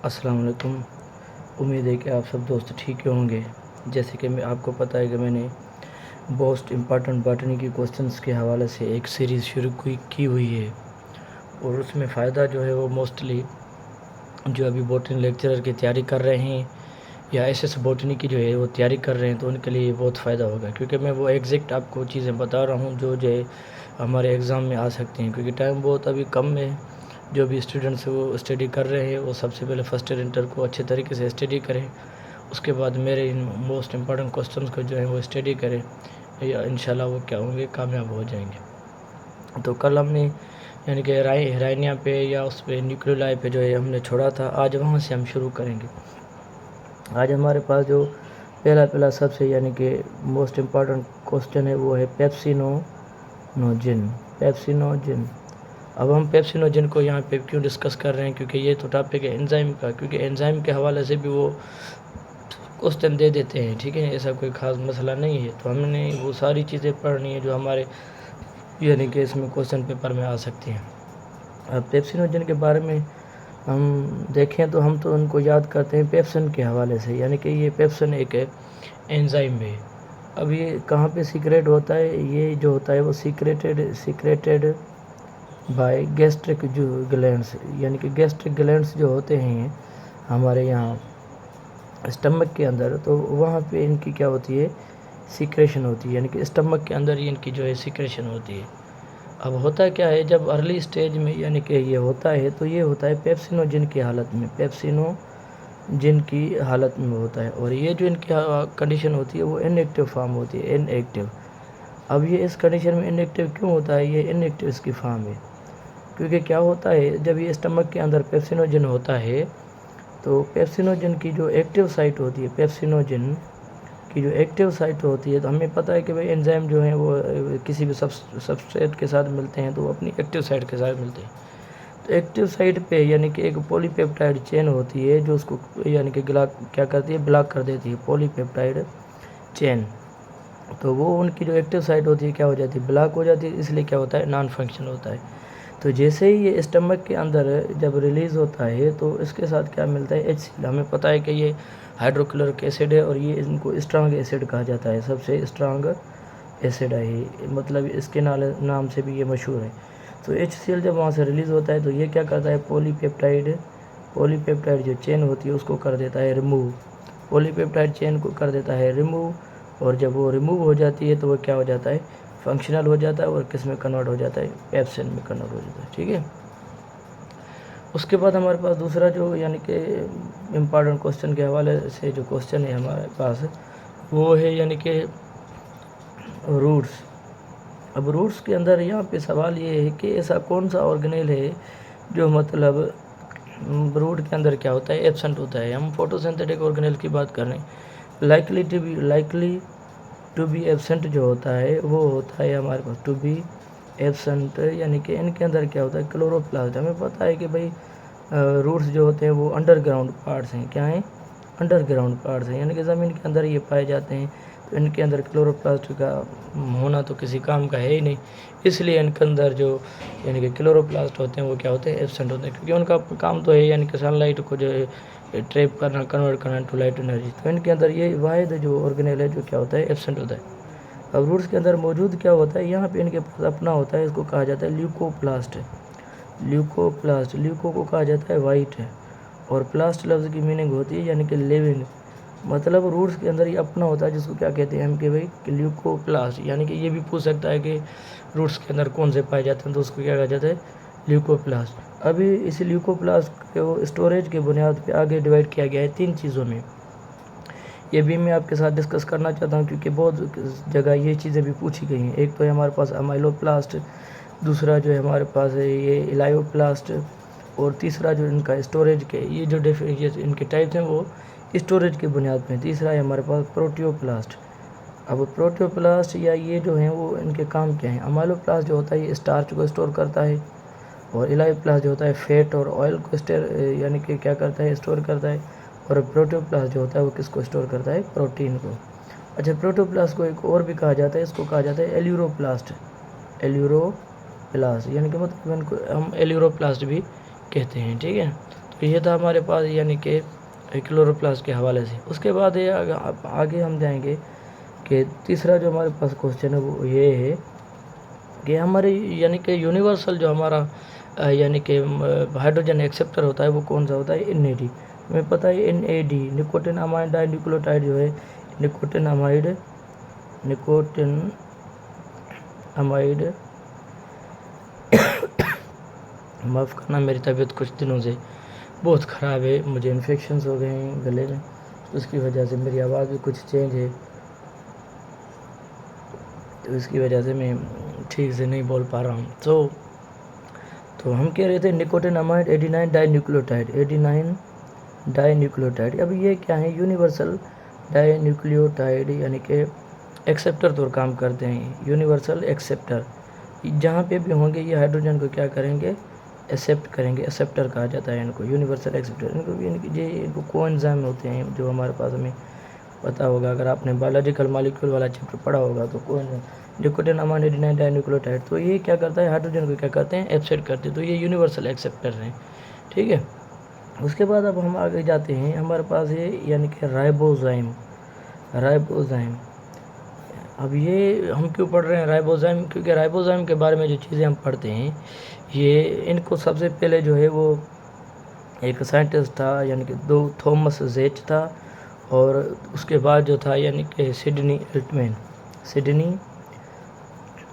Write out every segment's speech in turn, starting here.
السلام علیکم. امید ہے کہ آپ سب دوست ٹھیک ہوں گے. جیسے کہ آپ کو پتہ ہے کہ میں نے موسٹ امپارٹنٹ باٹنی کی کوسچنز کے حوالے سے ایک سیریز شروع کی ہوئی ہے، اور اس میں فائدہ جو ہے وہ موسٹلی جو ابھی باٹنی لیکچرر کی تیاری کر رہے ہیں یا ایس ایس باٹنی کی جو ہے وہ تیاری کر رہے ہیں تو ان کے لیے بہت فائدہ ہوگا، کیونکہ میں وہ ایگزیکٹ آپ کو چیزیں بتا رہا ہوں جو ہے ہمارے ایگزام میں آ سکتے ہیں، کیونکہ ٹائم بہت ابھی کم ہے. جو بھی اسٹوڈنٹس وہ اسٹڈی کر رہے ہیں وہ سب سے پہلے فرسٹ ایئر انٹر کو اچھے طریقے سے اسٹڈی کریں، اس کے بعد میرے ان موسٹ امپارٹنٹ کوسچنس کو جو ہے وہ اسٹڈی کریں، یا انشاءاللہ وہ کیا ہوں گے، کامیاب ہو جائیں گے. تو کل ہم نے یعنی کہ رائنیا پہ یا اس پہ نیوکلیولائی پہ جو ہے ہم نے چھوڑا تھا، آج وہاں سے ہم شروع کریں گے. آج ہمارے پاس جو پہلا سب سے یعنی کہ موسٹ امپارٹنٹ کوسچن ہے وہ ہے پیپسینوجن. اب ہم پیپسینوجن کو یہاں پہ کیوں ڈسکس کر رہے ہیں، کیونکہ یہ تو ٹاپک ہے انزائم کا، کیونکہ انزائم کے حوالے سے بھی وہ کوسچن دے دیتے ہیں. ٹھیک ہے، ایسا کوئی خاص مسئلہ نہیں ہے. تو ہم نے وہ ساری چیزیں پڑھنی ہے جو ہمارے یعنی کہ اس میں کوسچن پیپر میں آ سکتی ہیں. اب پیپسینوجن کے بارے میں ہم دیکھیں تو ہم تو ان کو یاد کرتے ہیں پیپسن کے حوالے سے، یعنی کہ یہ پیپسن ایک انزائم ہے. اب یہ کہاں پہ سیکریٹ ہوتا ہے، یہ جو ہوتا ہے وہ سیکریٹڈ بائی گیسٹرک گلینڈس، یعنی کہ گیسٹرک گلینڈس جو ہوتے ہیں ہمارے یہاں اسٹمک کے اندر، تو وہاں پہ ان کی کیا ہوتی ہے، سیکریشن ہوتی ہے، یعنی کہ اسٹمک کے اندر ہی ان کی جو ہے سیکریشن ہوتی ہے. اب ہوتا کیا ہے، جب ارلی سٹیج میں یعنی کہ یہ ہوتا ہے تو یہ ہوتا ہے پیپسینوجن کی حالت میں، پیپسینوجن کی حالت میں ہوتا ہے، اور یہ جو ان کی کنڈیشن ہوتی ہے وہ ان ایکٹیو فارم ہوتی ہے، ان ایکٹیو. اب یہ اس کنڈیشن میں ان ایکٹیو کیوں ہوتا ہے، یہ ان ایکٹیو اس کی فارم ہے، کیونکہ کیا ہوتا ہے جب یہ اسٹمک کے اندر پیپسینوجن ہوتا ہے تو پیپسینوجن کی جو ایکٹیو سائٹ ہوتی ہے، پیپسینوجن کی جو ایکٹیو سائٹ ہوتی ہے، تو ہمیں پتہ ہے کہ بھئی انزائم جو ہیں وہ کسی بھی سبسٹریٹ کے ساتھ ملتے ہیں تو وہ اپنی ایکٹیو سائٹ کے ساتھ ملتے ہیں. تو ایکٹیو سائٹ پہ یعنی کہ ایک پولی پیپٹائڈ چین ہوتی ہے جو اس کو یعنی کہ کیا کرتی ہے، بلاک کر دیتی ہے، پولی پیپٹائڈ چین. تو وہ ان کی جو ایکٹیو سائٹ ہوتی ہے کیا ہو جاتی ہے، بلاک ہو جاتی ہے، اس لیے کیا ہوتا ہے، نان فنکشن ہوتا ہے. تو جیسے ہی یہ اسٹمک کے اندر جب ریلیز ہوتا ہے تو اس کے ساتھ کیا ملتا ہے، HCl. ہمیں پتہ ہے کہ یہ ہائیڈروکلورک ایسڈ ہے، اور یہ ان کو اسٹرانگ ایسڈ کہا جاتا ہے، سب سے اسٹرانگ ایسڈ ہے، مطلب اس کے نام سے بھی یہ مشہور ہے. تو HCl جب وہاں سے ریلیز ہوتا ہے تو یہ کیا کرتا ہے، پولی پیپٹائڈ جو چین ہوتی ہے اس کو کر دیتا ہے ریموو، پولی پیپٹائڈ چین کو کر دیتا ہے ریموو. اور جب وہ ریموو ہو جاتی ہے تو وہ کیا ہو جاتا ہے، فنکشنل ہو جاتا ہے، اور کس میں کنورٹ ہو جاتا ہے، پیپسن میں کنورٹ ہو جاتا ہے. ٹھیک ہے. اس کے بعد ہمارے پاس دوسرا جو یعنی کہ امپارٹنٹ کوسچن کے حوالے سے جو کوسچن ہے ہمارے پاس وہ ہے یعنی کہ روٹس. اب روٹس کے اندر یہاں پہ سوال یہ ہے کہ ایسا کون سا آرگنیل ہے جو مطلب روٹ کے اندر کیا ہوتا ہے، ایبسنٹ ہوتا ہے. ہم فوٹو سنتھیٹک آرگنیل کی بات کر رہے ہیں. لائکلی ٹو بی ایبسنٹ جو ہوتا ہے وہ ہوتا ہے ہمارے پاس ٹو بی ایبسنٹ، یعنی کہ ان کے اندر کیا ہوتا ہے، کلوروپلاسٹ. ہمیں پتہ ہے کہ بھئی روٹس جو ہوتے ہیں وہ انڈر گراؤنڈ پارٹس ہیں. کیا ہیں، انڈر گراؤنڈ پارٹس ہیں، یعنی کہ زمین کے اندر یہ پائے جاتے ہیں. تو ان کے اندر کلوروپلاسٹ کا ہونا تو کسی کام کا ہے ہی نہیں، اس لیے ان کے اندر جو یعنی کہ کلوروپلاسٹ ہوتے ہیں وہ کیا ہوتے ہیں، ایبسنٹ ہوتے ہیں، کیونکہ ان کا کام تو ہے یعنی کہ سن لائٹ کو جو ہے ٹریپ کرنا، کنورٹ کرنا ٹو لائٹ انرجی. تو ان کے اندر یہ واحد جو آرگنیل ہے جو کیا ہوتا ہے، ایبسنٹ ہوتا ہے. اب روٹس کے اندر موجود کیا ہوتا ہے، یہاں پہ ان کے پاس اپنا ہوتا ہے، اس کو کہا جاتا ہے لیوکوپلاسٹ. لیوکو کو کہا جاتا ہے وائٹ ہے، اور پلاسٹ لفظ کی میننگ ہوتی ہے یعنی کہ لیونگ. مطلب روٹس کے اندر یہ اپنا ہوتا ہے جس کو کیا کہتے ہیں ہم کہ بھئی لیوکوپلاسٹ. یعنی کہ یہ بھی پوچھ سکتا ہے کہ روٹس کے اندر کون سے پائے جاتے ہیں، تو اس کو کیا کہا جاتا ہے، لیوکوپلاسٹ. ابھی اس لیوکوپلاسٹ کو اسٹوریج کے بنیاد پہ آگے ڈیوائڈ کیا گیا ہے 3 چیزوں میں. یہ بھی میں آپ کے ساتھ ڈسکس کرنا چاہتا ہوں کیونکہ بہت جگہ یہ چیزیں بھی پوچھی گئی ہیں. ایک تو ہے ہمارے پاس امائلوپلاسٹ، دوسرا جو ہے ہمارے پاس ہے یہ الائیوپلاسٹ، اور تیسرا جو ان کا اسٹوریج کے یہ جو ان کے ٹائپس ہیں وہ اسٹوریج کی بنیاد پہ. تیسرا ہے ہمارے پاس پروٹیوپلاسٹ. اب پروٹیوپلاسٹ یا یہ جو ہیں وہ ان کے کام کیا ہیں. امائلوپلاسٹ جو ہوتا ہے یہ اسٹارچ کو اسٹور کرتا ہے، اور الائیوپلاسٹ جو ہوتا ہے فیٹ اور آئل کو یعنی کہ کیا کرتا ہے، اسٹور کرتا ہے. اور پروٹیوپلاسٹ جو ہوتا ہے وہ کس کو اسٹور کرتا ہے، پروٹین کو. اچھا، پروٹوپلاسٹ کو ایک اور بھی کہا جاتا ہے، اس کو کہا جاتا ہے ایلیوروپلاسٹ. یعنی کہ مطلب ان کو ہم ایلیوروپلاسٹ بھی کہتے ہیں. ٹھیک ہے. تو یہ تھا ہمارے پاس یعنی کہ کلوروپلاسٹ کے حوالے سے. اس کے بعد یہ آگے ہم جائیں گے کہ تیسرا جو ہمارے پاس کوشچن ہے وہ یہ ہے کہ ہمارے یعنی کہ یونیورسل جو ہمارا یعنی کہ ہائیڈروجن ایکسیپٹر ہوتا ہے وہ کون سا ہوتا ہے؟ NAD. ہمیں پتہ ہے NAD نکوٹین امائڈ ڈائی نیوکلیوٹائڈ جو ہے نکوٹین امائڈ معاف کرنا میری طبیعت کچھ دنوں سے بہت خراب ہے, مجھے انفیکشنز ہو گئے ہیں گلے میں, اس کی وجہ سے میری آواز بھی کچھ چینج ہے, تو اس کی وجہ سے میں ٹھیک سے نہیں بول پا رہا ہوں. تو ہم کہہ رہے تھے نکوٹین امائڈ 89 ڈائی نیوکلیوٹائڈ. اب یہ کیا ہے؟ یونیورسل ڈائی نیوکلیوٹائڈ یعنی کہ ایکسیپٹر طور کام کرتے ہیں. یونیورسل ایکسیپٹر جہاں پہ بھی ہوں گے یہ ہائیڈروجن کو کیا کریں گے؟ ایکسیپٹ کریں گے. ایکسیپٹر کہا جاتا ہے ان کو, یونیورسل ایکسیپٹر. ان کو کوانزائم ہوتے ہیں جو ہمارے پاس ہمیں پتہ ہوگا اگر آپ نے بایولوجیکل مالیکول والا چیپٹر پڑھا ہوگا تو نکوٹین امائڈ 89 ڈائی نیوکلیوٹائڈ. تو یہ کیا کرتا ہے؟ ہائیڈروجن کو کیا کرتے ہیں؟ ایکسیپٹ کرتے ہیں. تو یہ یونیورسل ایکسیپٹر ہیں, ٹھیک ہے. اس کے بعد اب ہم آگے جاتے ہیں, ہمارے پاس ہے یعنی کہ رائبوزائم. اب یہ ہم کیوں پڑھ رہے ہیں رائبوزائم؟ کیونکہ رائبوزائم کے بارے میں جو چیزیں ہم پڑھتے ہیں یہ ان کو سب سے پہلے جو ہے وہ ایک سائنٹسٹ تھا یعنی کہ تھومس زیچ تھا, اور اس کے بعد جو تھا یعنی کہ سڈنی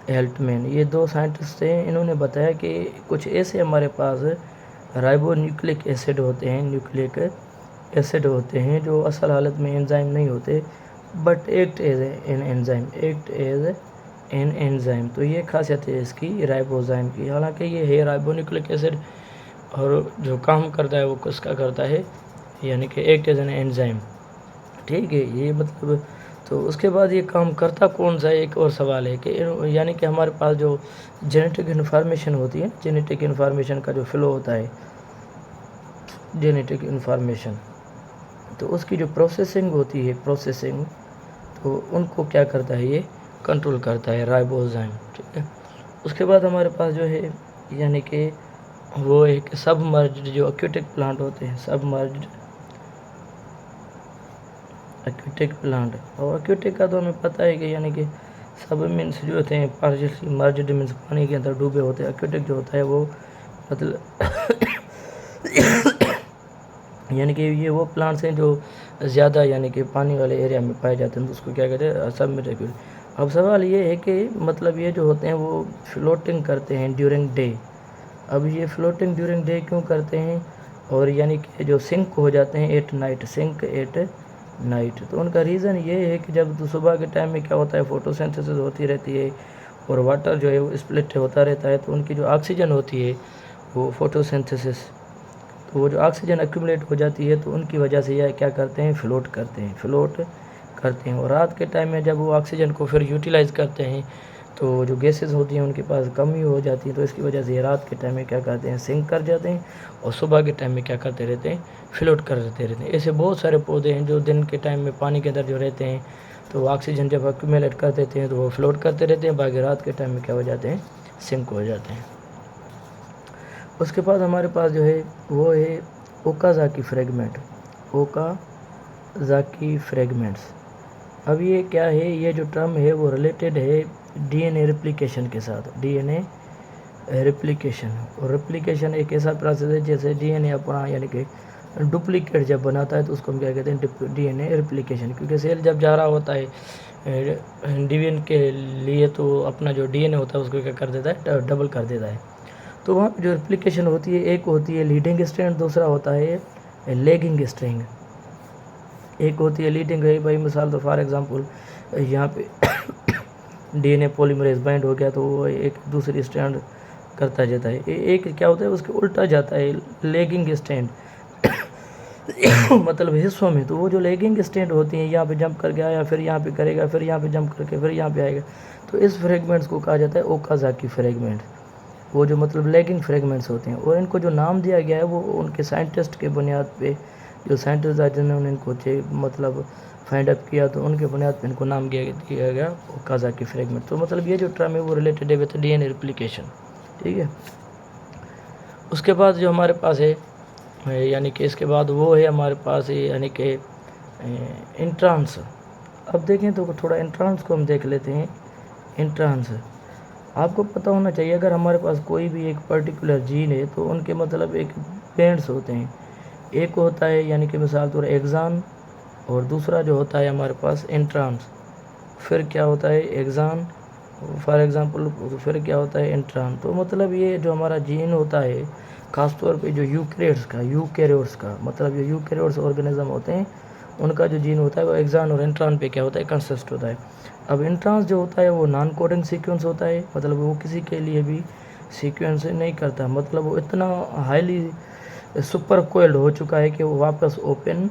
ایلٹمین. یہ دو سائنٹسٹ تھے. انہوں نے بتایا کہ کچھ ایسے ہمارے پاس رائبو نیوکلک ایسڈ ہوتے ہیں جو اصل حالت میں انزائم نہیں ہوتے but act as an enzyme. تو یہ خاصیت ہے اس کی رائبوزائم کی. حالانکہ یہ ہے رائبو نیوکلک ایسڈ اور جو کام کرتا ہے وہ کس کا کرتا ہے یعنی کہ ایکٹ ایز این انزائم, ٹھیک ہے. یہ مطلب تو اس کے بعد یہ کام کرتا کون سا ہے؟ ایک اور سوال ہے کہ یعنی کہ ہمارے پاس جو جینیٹک انفارمیشن ہوتی ہے, جینیٹک انفارمیشن کا جو فلو ہوتا ہے جینیٹک انفارمیشن, تو اس کی جو پروسیسنگ ہوتی ہے تو ان کو کیا کرتا ہے؟ یہ کنٹرول کرتا ہے رائبوزائم, ٹھیک ہے. اس کے بعد ہمارے پاس جو ہے یعنی کہ وہ ایک سب مرجڈ جو ایکویٹک پلانٹ ہوتے ہیں, سب مرجڈ ایکویٹک پلانٹ. اور ایکویٹک کا تو ہمیں پتہ ہے کہ یعنی کہ سب مینس جو ہوتے ہیں پارشلی مرجڈ مینس پانی کے اندر ڈوبے ہوتے ہیں. ایکویٹک جو ہوتا ہے وہ مطلب یعنی کہ یہ وہ پلانٹس ہیں جو زیادہ یعنی کہ پانی والے ایریا میں پائے جاتے ہیں, تو اس کو کیا کہتے ہیں؟ سب مرجڈ ایکویٹک. اب سوال یہ ہے کہ مطلب یہ جو ہوتے ہیں وہ فلوٹنگ کرتے ہیں ڈیورنگ ڈے. اب یہ فلوٹنگ ڈیورنگ ڈے کیوں کرتے ہیں؟ اور یعنی کہ جو سنک ہو جاتے ہیں ایٹ نائٹ. تو ان کا ریزن یہ ہے کہ جب صبح کے ٹائم میں کیا ہوتا ہے فوٹوسینتھسس ہوتی رہتی ہے اور واٹر جو ہے وہ اسپلٹ ہوتا رہتا ہے, تو ان کی جو آکسیجن ہوتی ہے وہ فوٹوسینتھسس, تو وہ جو آکسیجن ایکومولیٹ ہو جاتی ہے تو ان کی وجہ سے یہ کیا کرتے ہیں؟ فلوٹ کرتے ہیں. اور رات کے ٹائم میں جب وہ آکسیجن کو پھر یوٹیلائز کرتے ہیں تو جو گیسز ہوتی ہیں ان کے پاس کمی ہو جاتی ہے, تو اس کی وجہ سے یہ رات کے ٹائم میں کیا کرتے ہیں؟ سنک کر جاتے ہیں, اور صبح کے ٹائم میں کیا کرتے رہتے ہیں؟ فلوٹ کرتے رہتے ہیں. ایسے بہت سارے پودے ہیں جو دن کے ٹائم میں پانی کے اندر جو رہتے ہیں تو وہ آکسیجن جب ایکومولیٹ کر دیتے ہیں تو وہ فلوٹ کرتے رہتے ہیں, باقی رات کے ٹائم میں کیا ہو جاتے ہیں؟ سنک ہو جاتے ہیں. اس کے بعد ہمارے پاس جو ہے وہ ہے اوکازاکی فریگمنٹس. اب یہ کیا ہے؟ یہ جو ٹرم ہے وہ ریلیٹڈ ہے ڈی این اے ریپلیکیشن کے ساتھ. ڈی این اے ریپلیکیشن, اور ریپلیکیشن ایک ایسا پروسیس ہے جیسے ڈی این اے اپنا یعنی کہ ڈپلیکیٹ جب بناتا ہے تو اس کو ہم کیا کہتے ہیں؟ D N A replication. کیونکہ سیل جب جا رہا ہوتا ہے ڈویژن کے لیے تو اپنا جو ڈی این اے ہوتا ہے اس کو کیا کر دیتا ہے؟ ڈبل کر دیتا ہے. تو وہاں پہ جو ریپلیکیشن ہوتی ہے ایک ہوتی ہے لیڈنگ اسٹرینڈ, دوسرا ہوتا ہے لیگنگ اسٹرینگ. ایک ہوتی ہے لیڈنگ ہے بھائی, مثال تو فار ایگزامپل یہاں پہ D N A polymerase bind ہو گیا تو وہ ایک دوسری اسٹرینڈ کرتا جاتا ہے. ایک کیا ہوتا ہے اس کے الٹا جاتا ہے لیگنگ اسٹرینڈ مطلب حصوں میں. تو وہ جو لیگنگ اسٹرینڈ ہوتی ہیں یہاں پہ جمپ کر کے آیا, پھر یہاں پہ کرے گا, پھر یہاں پہ جمپ کر کے پھر یہاں پہ آئے گا, تو اس فریگمنٹس کو کہا جاتا ہے اوکازاکی فریگمنٹ. وہ جو مطلب لیگنگ فریگمنٹس ہوتے ہیں, اور ان کو جو نام دیا گیا ہے وہ ان کے سائنٹسٹ کے بنیاد پہ, جو سائنٹسٹ آئے جنہوں نے ان کو مطلب فائنڈ اپ کیا تو ان کے بنیاد پہ ان کو نام دیا گیا اوکازاکی فریگمنٹ. تو مطلب یہ جو ٹرم ہے وہ ریلیٹڈ ہے with D N A replication, ٹھیک ہے. اس کے بعد جو ہمارے پاس ہے یعنی کہ اس کے بعد وہ ہے ہمارے پاس یعنی کہ انٹرانس. اب دیکھیں تو تھوڑا انٹرانس کو ہم دیکھ لیتے ہیں. انٹرانس آپ کو پتہ ہونا چاہیے اگر ہمارے پاس کوئی بھی ایک پرٹیکولر جین ہے تو ان کے مطلب ایک بینڈس ہوتے ہیں. ایک ہوتا ہے یعنی کہ مثال طور ایگزان اور دوسرا جو ہوتا ہے ہمارے پاس انٹرانس. پھر کیا ہوتا ہے ایگزان فار ایگزامپل, پھر کیا ہوتا ہے انٹران. تو مطلب یہ جو ہمارا جین ہوتا ہے خاص طور پہ جو یوکیریوٹس کا مطلب جو یوکیریوٹس آرگنزم ہوتے ہیں ان کا جو جین ہوتا ہے وہ ایگزان اور انٹران پہ کیا ہوتا ہے کنسسٹ ہوتا ہے. اب انٹرانس جو ہوتا ہے وہ نان کوڈنگ سیکوینس ہوتا ہے, مطلب وہ کسی کے لیے بھی سیکوینس نہیں کرتا, مطلب وہ اتنا ہائیلی سپر کوئلڈ ہو چکا ہے کہ وہ واپس اوپن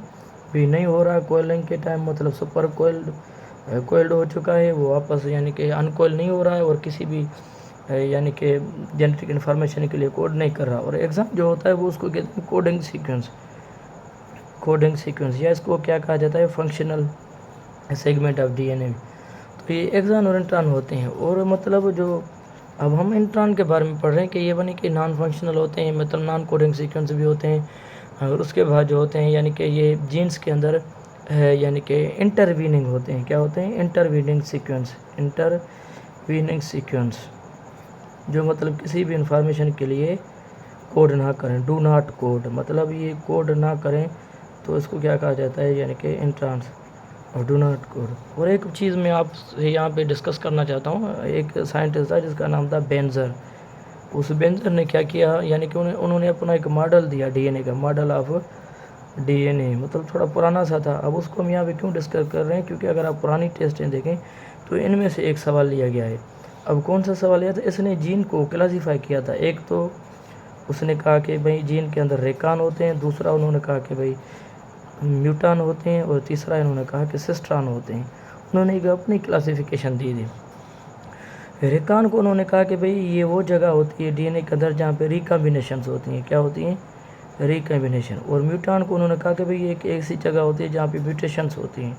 بھی نہیں ہو رہا کوئلنگ کے ٹائم, مطلب سپر کوئلڈ ہو چکا ہے, وہ واپس یعنی کہ انکوئل نہیں ہو رہا ہے اور کسی بھی یعنی کہ جینیٹک انفارمیشن کے لیے کوڈ نہیں کر رہا. اور ایگزام جو ہوتا ہے وہ اس کو کہتے ہیں کوڈنگ سیکوینس یا اس کو کیا کہا جاتا ہے functional segment of D N A. تو یہ ایگزان اور انٹران ہوتے ہیں. اور مطلب جو اب ہم انٹران کے بارے میں پڑھ رہے ہیں کہ یہ بنی کہ نان فنکشنل ہوتے ہیں, مطلب نان کوڈنگ سیکوینس بھی ہوتے ہیں. اور اس کے بعد جو ہوتے ہیں یعنی کہ یہ جینس کے اندر یعنی کہ انٹرویننگ ہوتے ہیں. کیا ہوتے ہیں انٹرویننگ سیکوینس جو مطلب کسی بھی انفارمیشن کے لیے کوڈ نہ کریں, ڈو ناٹ کوڈ, مطلب یہ کوڈ نہ کریں تو اس کو کیا کہا جاتا ہے یعنی کہ انٹرانس اور ڈو ناٹ کوڈ. اور ایک چیز میں آپ سے یہاں پہ ڈسکس کرنا چاہتا ہوں, ایک سائنٹسٹ تھا جس کا نام تھا بینزر. اس بینزر نے کیا کیا یعنی کہ انہوں نے اپنا ایک ماڈل دیا ڈی این اے کا, ماڈل آف ڈی این اے, مطلب تھوڑا پرانا سا تھا. اب اس کو ہم یہاں پہ کیوں ڈسکس کر رہے ہیں کیونکہ اگر آپ پرانی ٹیسٹیں دیکھیں تو ان میں سے ایک سوال لیا گیا ہے. اب کون سا سوال لیا تھا, اس نے جین کو کلاسیفائی کیا تھا. ایک تو اس نے کہا کہ بھئی جین کے اندر ریکان ہوتے ہیں, دوسرا انہوں نے کہا کہ بھئی میوٹان ہوتے ہیں, اور تیسرا انہوں نے کہا کہ سسٹران ہوتے ہیں. انہوں نے ایک اپنی کلاسیفیکیشن دی تھی. ریکان کو انہوں نے کہا کہ بھئی یہ وہ جگہ ہوتی ہے ڈی این اے کے اندر جہاں پہ ریکمبینیشنز ہوتی ہیں. کیا ہوتی ہیں ریکمبینیشن. اور میوٹان کو انہوں نے کہا کہ بھئی یہ ایک ایسی جگہ ہوتی ہے جہاں پہ میوٹیشنز ہوتی ہیں.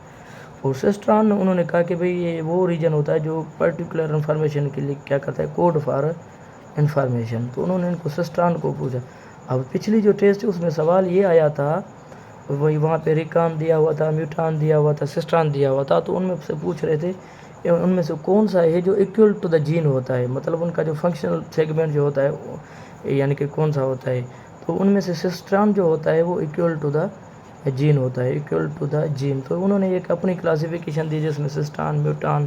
اور سسٹران انہوں نے کہا کہ بھئی یہ وہ ریجن ہوتا ہے جو پرٹیکولر انفارمیشن کے لیے کیا کرتا ہے کوڈ فار انفارمیشن. تو انہوں نے ان کو سسٹران کو پوچھا. اب پچھلی جو ٹیسٹ ہے اس میں سوال یہ آیا تھا, وہی وہاں پہ ریکان دیا ہوا تھا, میوٹان دیا ہوا تھا, سسٹران دیا ہوا تھا. تو ان میں سے پوچھ رہے تھے ان میں سے کون سا ہے جو ایکول ٹو دا جین ہوتا ہے, مطلب ان کا جو فنکشنل سیگمنٹ جو ہوتا ہے یعنی کہ کون سا ہوتا ہے. تو ان میں سے سسٹران جو ہوتا ہے وہ ایکول ٹو دا جین ہوتا ہے, ایکول ٹو دا جین. تو انہوں نے ایک اپنی کلاسیفیکیشن دی جس میں سسٹران, میوٹان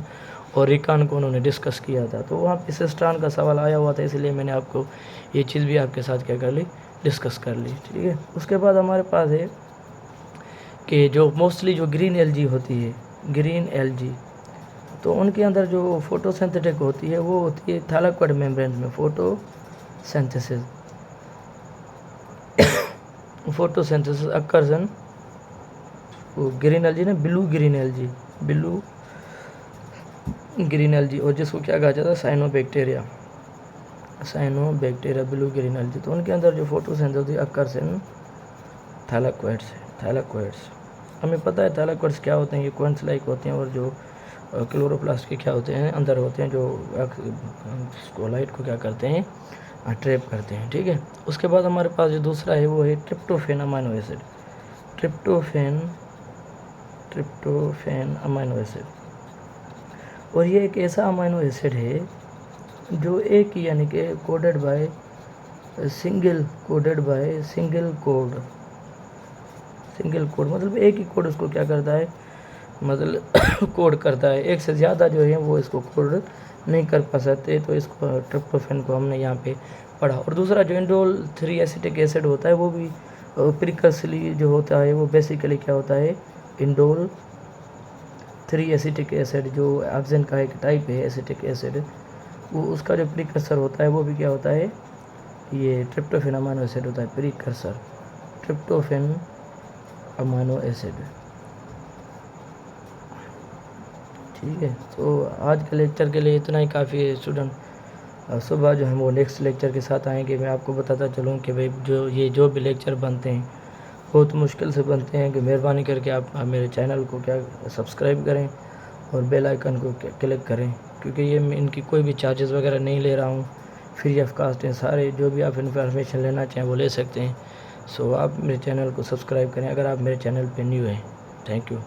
اور ریکان کو انہوں نے ڈسکس کیا تھا. تو وہاں پہ سسٹران کا سوال آیا ہوا تھا, اس لیے میں نے آپ کو یہ چیز بھی آپ کے ساتھ کیا کر لی ڈسکس کر لی. ٹھیک ہے. اس کے بعد ہمارے پاس ہے کہ جو موسٹلی جو گرین ایلجی ہوتی ہے, گرین ایلجی, تو ان کے اندر جو فوٹو سینتھیٹک ہوتی ہے وہ ہوتی ہے تھیلاکوئڈ میمبرینز میں. Photo synthesis occurs in green algae نا, بلو گرین ایلجی, اور جس کو کیا کہا جاتا ہے cyanobacteria blue green algae. تو ان کے اندر جو فوٹو سینتھسس ہوتی ہے اکرز ان تھیلاکوئڈس. ہمیں پتہ ہے تھیلاکوئڈس کیا ہوتے ہیں, یہ کوئنس لائک ہوتے ہیں اور جو کلوروپلاسٹ کے کیا ہوتے ہیں اندر ہوتے ہیں جو لائٹ کو کیا کرتے ہیں ٹریپ کرتے ہیں. ٹھیک ہے. اس کے بعد ہمارے پاس جو دوسرا ہے وہ ہے ٹرپٹوفین امینو ایسڈ. ٹرپٹوفین امینو ایسڈ, اور یہ ایک ایسا امینو ایسڈ ہے جو ایک یعنی کہ کوڈڈ بائی سنگل کوڈ, مطلب ایک ہی کوڈ اس کو کیا کرتا ہے مطلب کوڈ کرتا ہے. ایک سے زیادہ جو ہے وہ اس کو کوڈ نہیں کر پا سکتے. تو اس کو ٹرپٹوفین کو ہم نے یہاں پہ پڑھا. اور دوسرا جو انڈول 3 ایسیٹک ایسڈ ہوتا ہے وہ بھی پریکرسلی جو ہوتا ہے وہ بیسیکلی کیا ہوتا ہے انڈول 3 ایسیٹک ایسڈ جو آکسیجن کا ایک ٹائپ ہے ایسیٹک ایسڈ, وہ اس کا جو پریکرسر ہوتا ہے وہ بھی کیا ہوتا ہے یہ ٹرپٹوفین امینو ایسڈ ہوتا ہے. Precursor tryptophan amino acid. ٹھیک ہے. تو آج کے لیکچر کے لیے اتنا ہی کافی ہے اسٹوڈنٹ. صبح جو ہم وہ نیکسٹ لیکچر کے ساتھ آئیں گے. میں آپ کو بتاتا چلوں کہ بھائی جو بھی لیکچر بنتے ہیں بہت مشکل سے بنتے ہیں, کہ مہربانی کر کے آپ میرے چینل کو کیا سبسکرائب کریں اور بیل آئیکن کو کلک کریں, کیونکہ یہ ان کی کوئی بھی چارجز وغیرہ نہیں لے رہا ہوں, فری آف کاسٹ ہیں سارے. جو بھی آپ انفارمیشن لینا چاہیں وہ لے سکتے ہیں, سو آپ میرے چینل کو سبسکرائب کریں اگر آپ میرے چینل پہ نیو ہیں. Thank you.